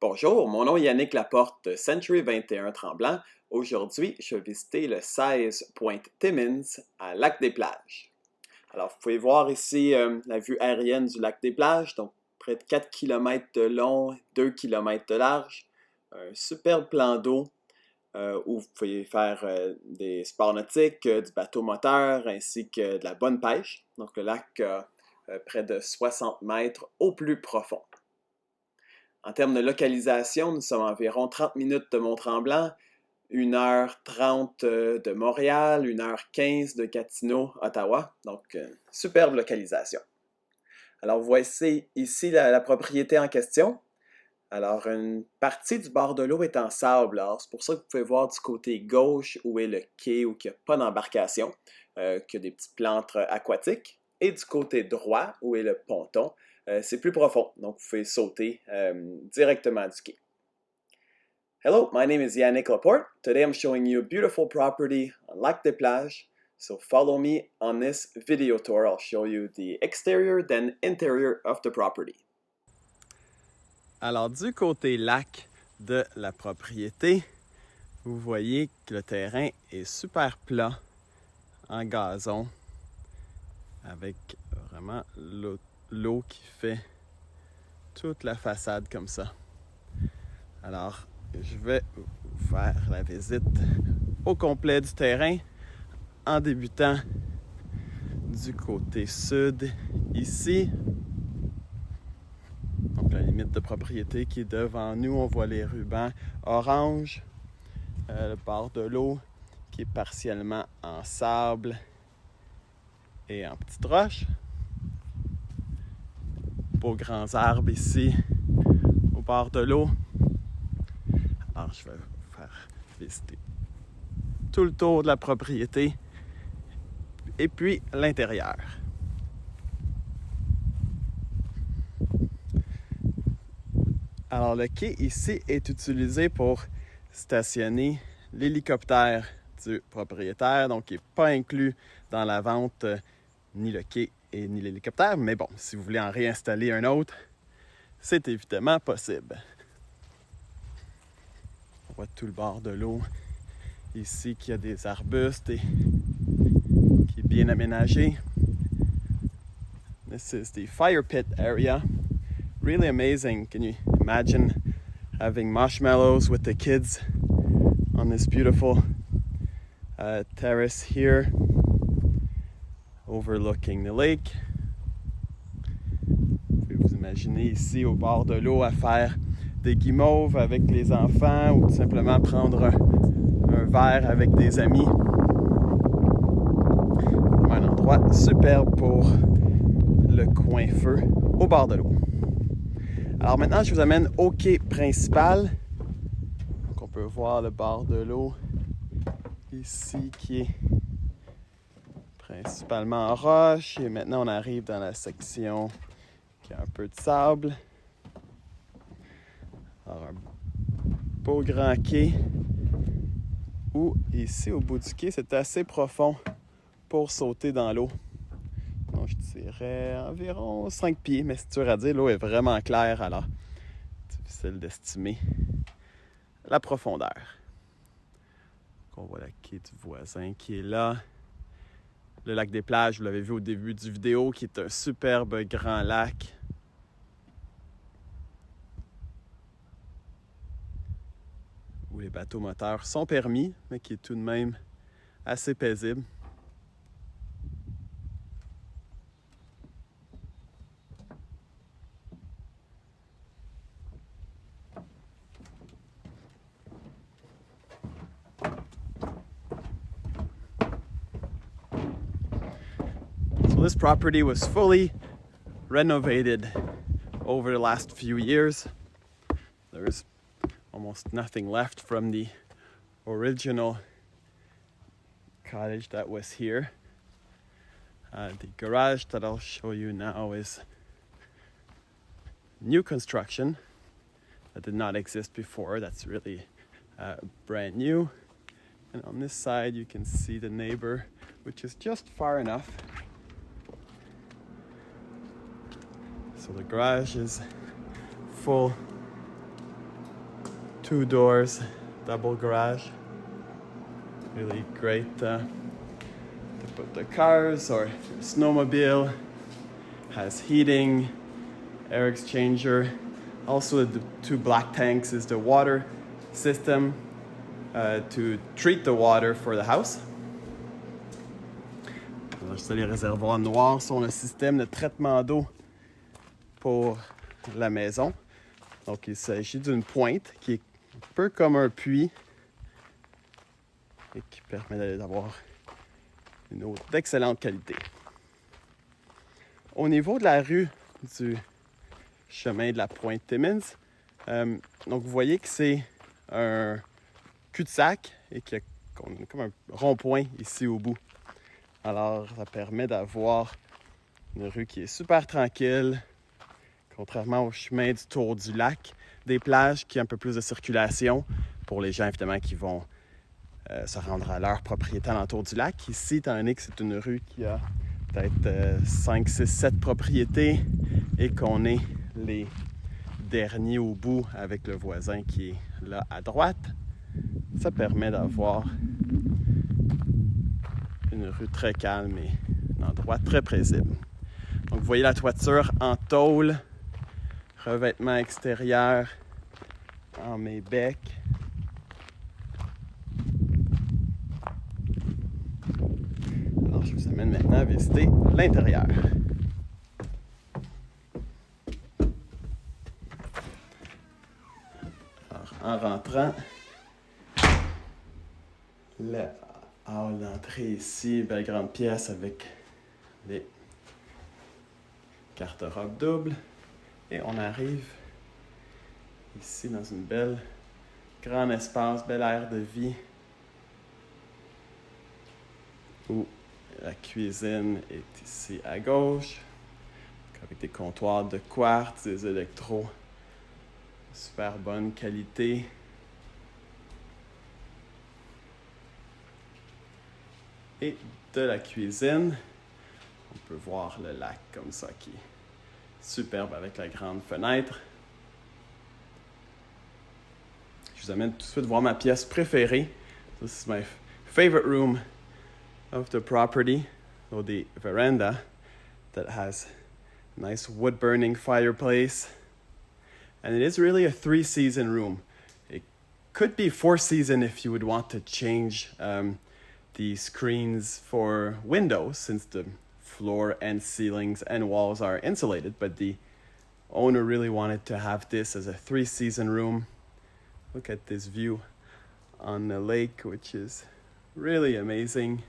Bonjour, mon nom est Yannick Laporte de Century 21 Tremblant. Aujourd'hui, je vais visiter le 16 Pointe Timmins à Lac-des-Plages. Alors, vous pouvez voir ici la vue aérienne du Lac-des-Plages, donc près de 4 km de long, 2 km de large. Un superbe plan d'eau où vous pouvez faire des sports nautiques, du bateau moteur ainsi que de la bonne pêche. Donc, le lac a près de 60 mètres au plus profond. En termes de localisation, nous sommes à environ 30 minutes de Mont-Tremblant, 1h30 de Montréal, 1h15 de Gatineau, Ottawa. Donc, superbe localisation. Alors, voici ici la propriété en question. Alors, une partie du bord de l'eau est en sable. Alors, c'est pour ça que vous pouvez voir du côté gauche où est le quai, où il n'y a pas d'embarcation, qu'il y a des petites plantes aquatiques. Et du côté droit, où est le ponton, c'est plus profond, donc vous pouvez sauter directement du quai. Hello, my name is Yannick Laporte. Today I'm showing you a beautiful property on Lac-des-Plages. So follow me on this video tour. I'll show you the exterior then interior of the property. Alors du côté lac de la propriété, vous voyez que le terrain est super plat en gazon avec vraiment l'eau qui fait toute la façade comme ça. Alors, je vais vous faire la visite au complet du terrain en débutant du côté sud ici. Donc, la limite de propriété qui est devant nous, on voit les rubans orange, le bord de l'eau qui est partiellement en sable et en petites roches. Beaux grands arbres ici au bord de l'eau. Alors, je vais vous faire visiter tout le tour de la propriété et puis l'intérieur. Alors, le quai ici est utilisé pour stationner l'hélicoptère du propriétaire, donc il n'est pas inclus dans la vente ni le quai et ni l'hélicoptère, mais bon, si vous voulez en réinstaller un autre, c'est évidemment possible. On voit tout le bord de l'eau ici qu'il y a des arbustes et qui est bien aménagé. This is the fire pit area. Really amazing. Can you imagine having marshmallows with the kids on this beautiful terrace here overlooking the lake? Vous pouvez vous imaginer ici au bord de l'eau à faire des guimauves avec les enfants ou tout simplement prendre un verre avec des amis. Un endroit superbe pour le coin feu au bord de l'eau. Alors maintenant, je vous amène au quai principal. Donc on peut voir le bord de l'eau ici qui est principalement en roche. Et maintenant, on arrive dans la section qui a un peu de sable. Alors un beau grand quai où ici au bout du quai, c'est assez profond pour sauter dans l'eau. Donc je dirais environ 5 pieds, mais c'est dur à dire, l'eau est vraiment claire, alors difficile d'estimer la profondeur. Donc on voit le quai du voisin qui est là. Le lac des Plages, vous l'avez vu au début du vidéo, qui est un superbe grand lac. Où les bateaux moteurs sont permis, mais qui est tout de même assez paisible. So this property was fully renovated over the last few years. There's almost nothing left from the original cottage that was here. The garage that I'll show you now is new construction that did not exist before. That's really brand new. And on this side you can see the neighbor, which is just far enough. So the garage is full 2 doors, double garage. Really great to put the cars or snowmobile. Has heating, air exchanger. Also, the 2 black tanks is the water system to treat the water for the house. Alors, ça, les réservoirs noirs sont le système de traitement d'eau pour la maison. Donc, il s'agit d'une pointe qui est un peu comme un puits et qui permet d'avoir une eau d'excellente qualité. Au niveau de la rue du chemin de la Pointe Timmins, donc vous voyez que c'est un cul-de-sac et qu'on a comme un rond-point ici au bout. Alors, ça permet d'avoir une rue qui est super tranquille, contrairement au chemin du tour du lac, des plages qui ont un peu plus de circulation pour les gens, évidemment, qui vont se rendre à leur propriété alentour du lac. Ici, étant donné que c'est une rue qui a peut-être 5, 6, 7 propriétés et qu'on est les derniers au bout avec le voisin qui est là à droite, ça permet d'avoir une rue très calme et un endroit très paisible. Donc vous voyez la toiture en tôle, revêtement extérieur en Maybec. Alors je vous amène maintenant à visiter l'intérieur. Alors en rentrant, le hall d'entrée ici, belle grande pièce avec les garde-robes doubles. Et on arrive ici dans une belle, grand espace, bel air de vie où la cuisine est ici à gauche avec des comptoirs de quartz, des électros de super bonne qualité. Et de la cuisine, on peut voir le lac comme ça qui est superbe avec la grande fenêtre. Je vous amène tout de suite voir ma pièce préférée. This is my favorite room of the property, or the veranda, that has a nice wood-burning fireplace. And it is really a 3-season room. It could be 4-season if you would want to change the screens for windows, since the floor and ceilings and walls are insulated, but the owner really wanted to have this as a 3-season room. Look at this view on the lake, which is really amazing.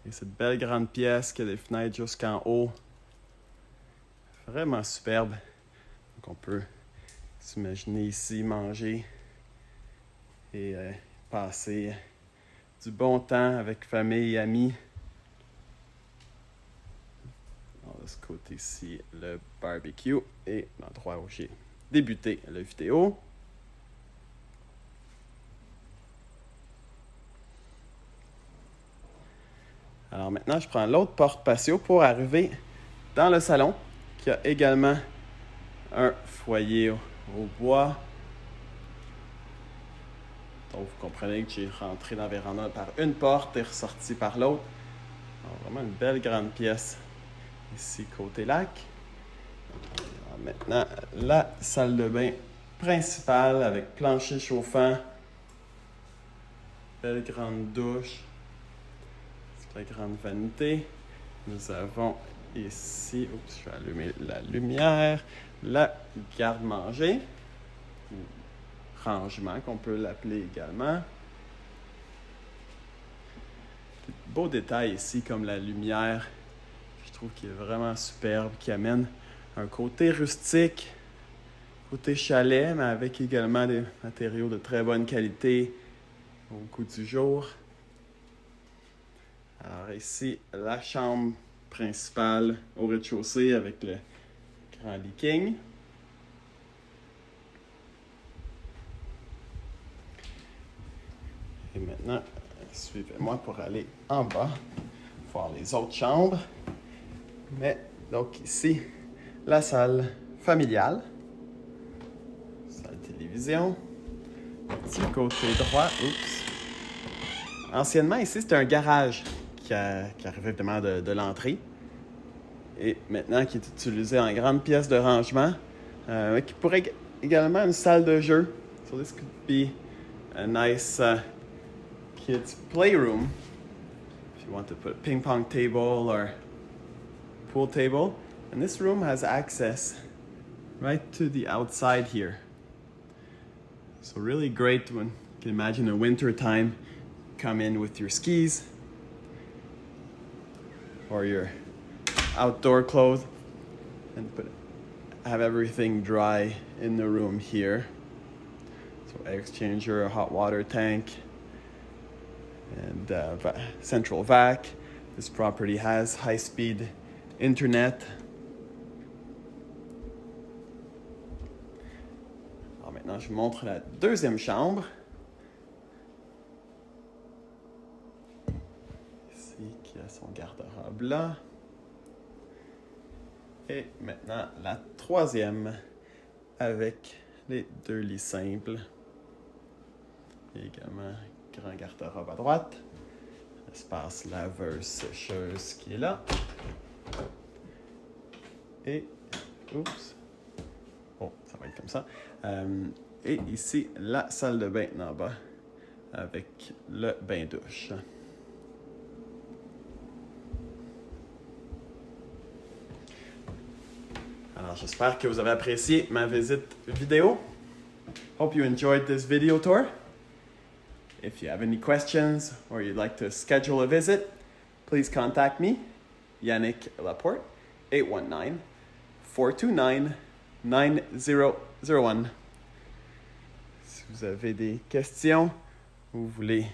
Et cette belle grande pièce qui a des fenêtres jusqu'en haut. Vraiment superbe. Donc on peut s'imaginer ici manger et passer du bon temps avec famille et amis. Alors, de ce côté-ci, le barbecue et l'endroit où j'ai débuté la vidéo. Alors maintenant, je prends l'autre porte patio pour arriver dans le salon, qui a également un foyer au bois. Donc vous comprenez que j'ai rentré dans la véranda par une porte et ressorti par l'autre. Alors, vraiment une belle grande pièce ici côté lac. Alors, maintenant, la salle de bain principale avec plancher chauffant. Belle grande douche. La grande vanité. Nous avons ici, je vais allumer la lumière, la garde-manger, ou rangement qu'on peut l'appeler également. Des beaux détails ici comme la lumière, je trouve qu'il est vraiment superbe, qui amène un côté rustique, côté chalet, mais avec également des matériaux de très bonne qualité au goût du jour. Alors ici, la chambre principale au rez-de-chaussée avec le grand leaking. Et maintenant, suivez-moi pour aller en bas, voir les autres chambres. Mais donc ici, la salle familiale. télévision. Petit côté droit. Oups. Anciennement, ici, c'était un garage qui arrivait évidemment de l'entrée. Et maintenant, qui est utilisé en grande pièce de rangement. Qui pourrait également une salle de jeu. So this could be a nice kids playroom. If you want to put a ping pong table or pool table. And this room has access right to the outside here. So really great when you can imagine a winter time, come in with your skis or your outdoor clothes and have everything dry in the room here. So air exchanger, a hot water tank, and central vac. This property has high-speed internet. Alors maintenant, je vous montre la deuxième chambre. Ici, qui a son garde-robe là. Et maintenant, la troisième avec les deux lits simples. Et également, grand garde-robe à droite. Espace laveuse, sécheuse qui est là. Et, oups. Oh, ça va être comme ça. Et ici, la salle de bain en bas avec le bain-douche. Alors, j'espère que vous avez apprécié ma visite vidéo. Hope you enjoyed this video tour. If you have any questions or you'd like to schedule a visit, please contact me, Yannick Laporte, 819-429-9001. Si vous avez des questions ou vous voulez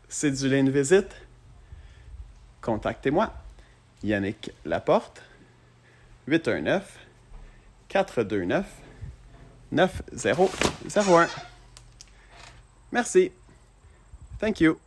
céduler une visite, contactez-moi, Yannick Laporte, 819-429-9001. Merci. Thank you.